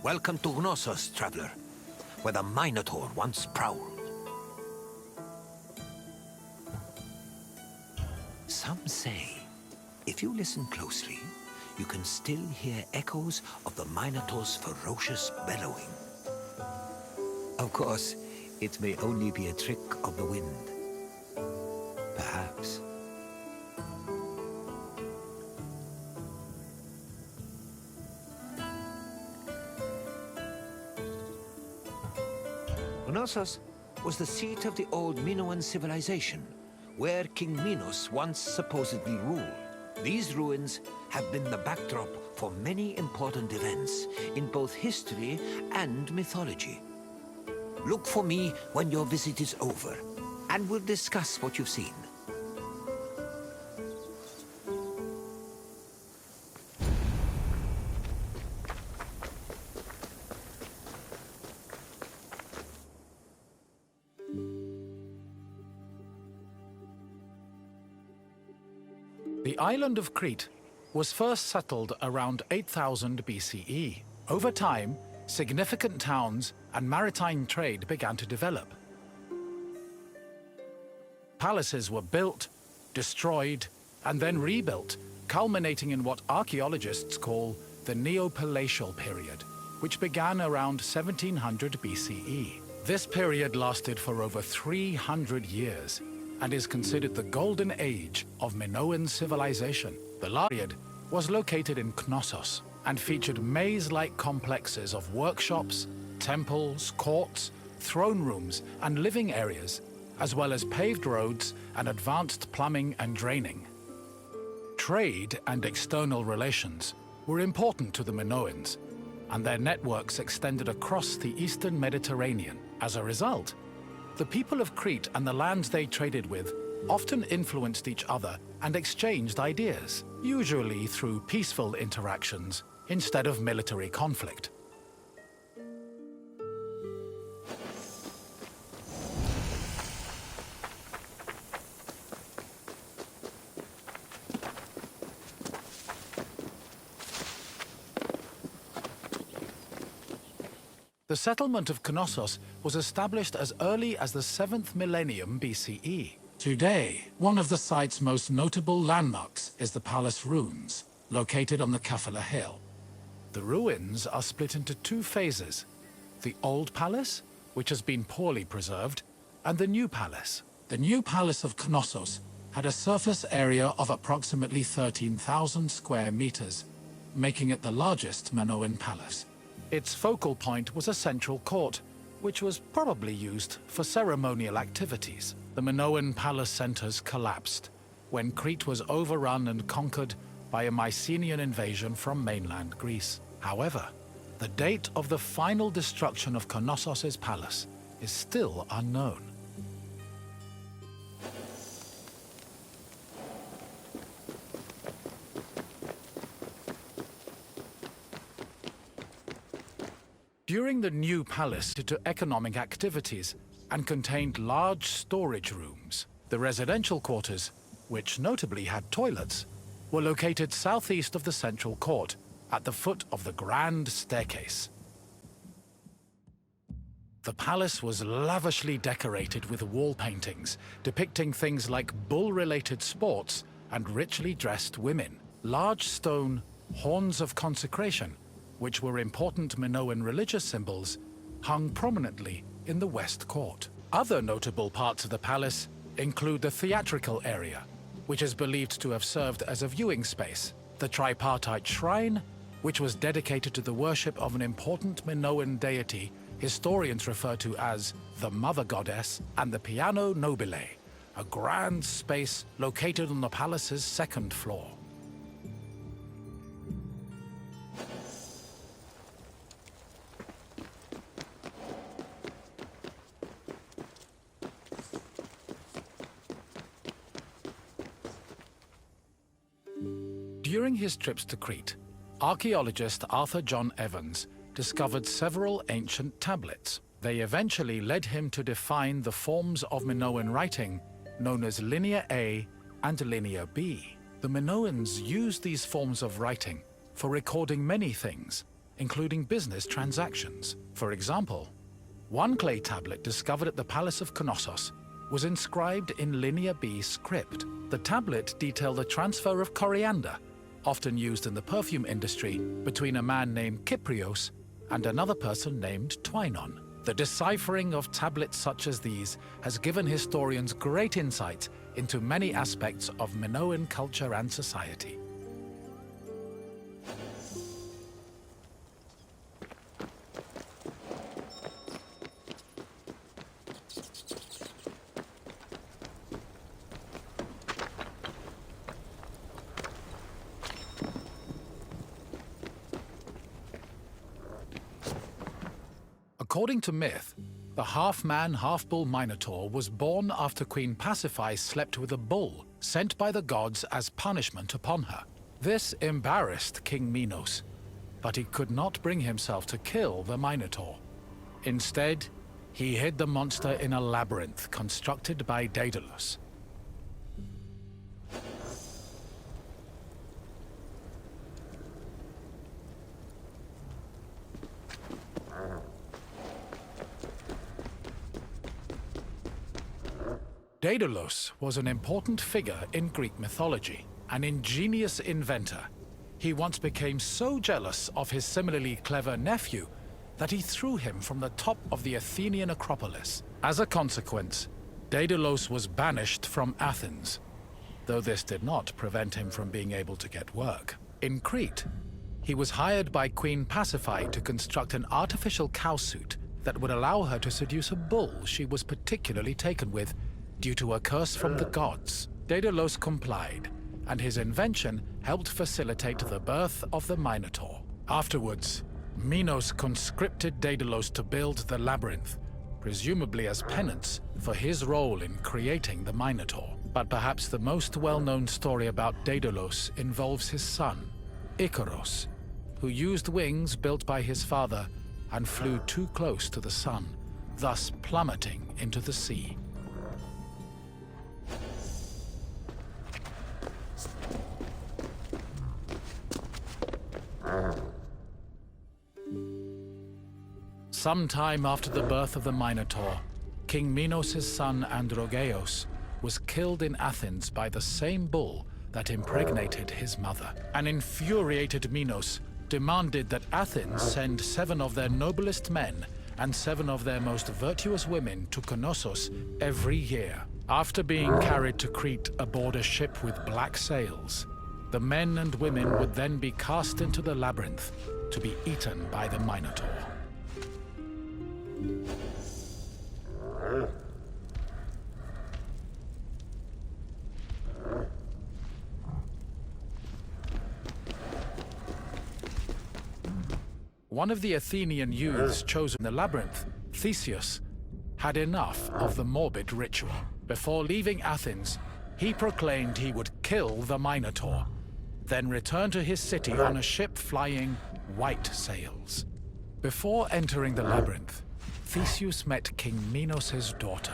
Welcome to Knossos, traveler, where the Minotaur once prowled. Some say, if you listen closely, you can still hear echoes of the Minotaur's ferocious bellowing. Of course, it may only be a trick of the wind. Perhaps. Knossos was the seat of the old Minoan civilization, where King Minos once supposedly ruled. These ruins have been the backdrop for many important events in both history and mythology. Look for me when your visit is over, and we'll discuss what you've seen. The island of Crete was first settled around 8000 BCE. Over time, significant towns and maritime trade began to develop. Palaces were built, destroyed, and then rebuilt, culminating in what archaeologists call the Neopalatial period, which began around 1700 BCE. This period lasted for over 300 years and is considered the golden age of Minoan civilization. The period was located in Knossos and featured maze-like complexes of workshops, temples, courts, throne rooms, and living areas, as well as paved roads and advanced plumbing and draining. Trade and external relations were important to the Minoans, and their networks extended across the eastern Mediterranean. As a result, the people of Crete and the lands they traded with often influenced each other and exchanged ideas, usually through peaceful interactions instead of military conflict. The settlement of Knossos was established as early as the 7th millennium BCE. Today, one of the site's most notable landmarks is the palace ruins, located on the Kafala Hill. The ruins are split into two phases: the old palace, which has been poorly preserved, and the new palace. The new palace of Knossos had a surface area of approximately 13,000 square meters, making it the largest Minoan palace. Its focal point was a central court, which was probably used for ceremonial activities. The Minoan palace centers collapsed when Crete was overrun and conquered by a Mycenaean invasion from mainland Greece. However, the date of the final destruction of Knossos' palace is still unknown. During the new palace to economic activities and contained large storage rooms. The residential quarters, which notably had toilets, were located southeast of the central court, at the foot of the grand staircase. The palace was lavishly decorated with wall paintings depicting things like bull-related sports and richly dressed women. Large stone horns of consecration, which were important Minoan religious symbols, hung prominently in the west court. Other notable parts of the palace include the theatrical area, which is believed to have served as a viewing space, the tripartite shrine, which was dedicated to the worship of an important Minoan deity historians refer to as the Mother Goddess, and the Piano Nobile, a grand space located on the palace's second floor. During his trips to Crete, archaeologist Arthur John Evans discovered several ancient tablets. They eventually led him to define the forms of Minoan writing known as Linear A and Linear B. The Minoans used these forms of writing for recording many things, including business transactions. For example, one clay tablet discovered at the Palace of Knossos was inscribed in Linear B script. The tablet detailed the transfer of coriander, often used in the perfume industry, between a man named Kyprios and another person named Twynon. The deciphering of tablets such as these has given historians great insight into many aspects of Minoan culture and society. According to myth, the half-man, half-bull Minotaur was born after Queen Pasiphae slept with a bull sent by the gods as punishment upon her. This embarrassed King Minos, but he could not bring himself to kill the Minotaur. Instead, he hid the monster in a labyrinth constructed by Daedalus. Daedalus was an important figure in Greek mythology, an ingenious inventor. He once became so jealous of his similarly clever nephew that he threw him from the top of the Athenian Acropolis. As a consequence, Daedalus was banished from Athens, though this did not prevent him from being able to get work. In Crete, he was hired by Queen Pasiphae to construct an artificial cowsuit that would allow her to seduce a bull she was particularly taken with due to a curse from the gods. Daedalus complied, and his invention helped facilitate the birth of the Minotaur. Afterwards, Minos conscripted Daedalus to build the labyrinth, presumably as penance for his role in creating the Minotaur. But perhaps the most well-known story about Daedalus involves his son, Icaros, who used wings built by his father and flew too close to the sun, thus plummeting into the sea. Sometime after the birth of the Minotaur, King Minos' son Androgeos was killed in Athens by the same bull that impregnated his mother. An infuriated Minos demanded that Athens send 7 of their noblest men and 7 of their most virtuous women to Knossos every year. After being carried to Crete aboard a ship with black sails, the men and women would then be cast into the labyrinth to be eaten by the Minotaur. One of the Athenian youths chosen in the labyrinth, Theseus, had enough of the morbid ritual. Before leaving Athens, he proclaimed he would kill the Minotaur, then return to his city on a ship flying white sails. Before entering the labyrinth, Theseus met King Minos' daughter,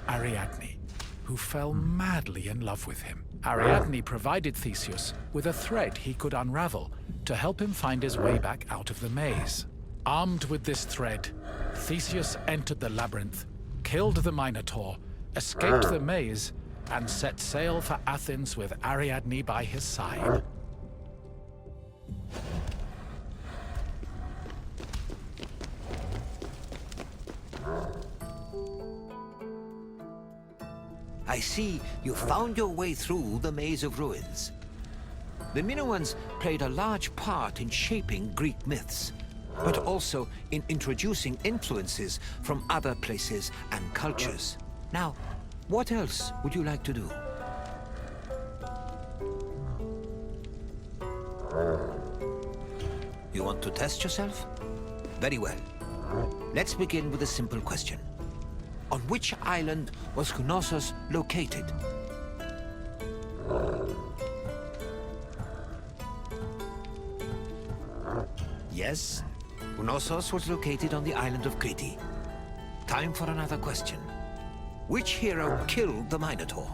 Ariadne, who fell madly in love with him. Ariadne provided Theseus with a thread he could unravel to help him find his way back out of the maze. Armed with this thread, Theseus entered the labyrinth, killed the Minotaur, escaped the maze, and set sail for Athens with Ariadne by his side. I see you found your way through the maze of ruins. The Minoans played a large part in shaping Greek myths, but also in introducing influences from other places and cultures. Now, what else would you like to do? You want to test yourself? Very well. Let's begin with a simple question. On which island was Knossos located? Yes, Knossos was located on the island of Crete. Time for another question. Which hero killed the Minotaur?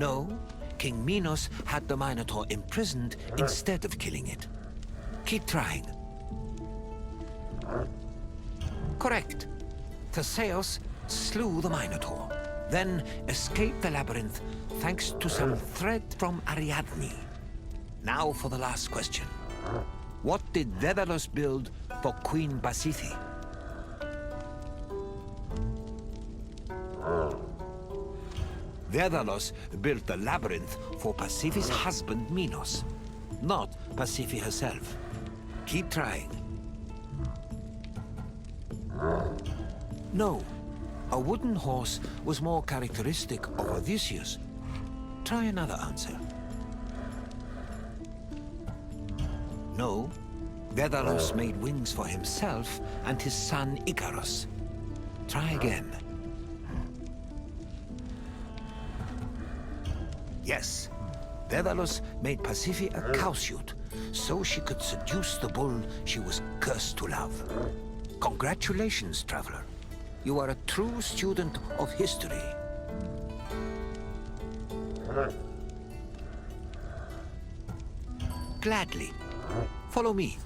No, King Minos had the Minotaur imprisoned instead of killing it. Keep trying. Correct. Theseus slew the Minotaur, then escaped the labyrinth thanks to some thread from Ariadne. Now for the last question. What did Daedalus build for Queen Pasiphae? Daedalus built the labyrinth for Pasiphae's husband Minos, not Pasiphae herself. Keep trying. No, a wooden horse was more characteristic of Odysseus. Try another answer. No, Daedalus made wings for himself and his son Icarus. Try again. Yes, Daedalus made Pasiphae a cowsuit, so she could seduce the bull she was cursed to love. Congratulations, traveler. You are a true student of history. Gladly. Follow me.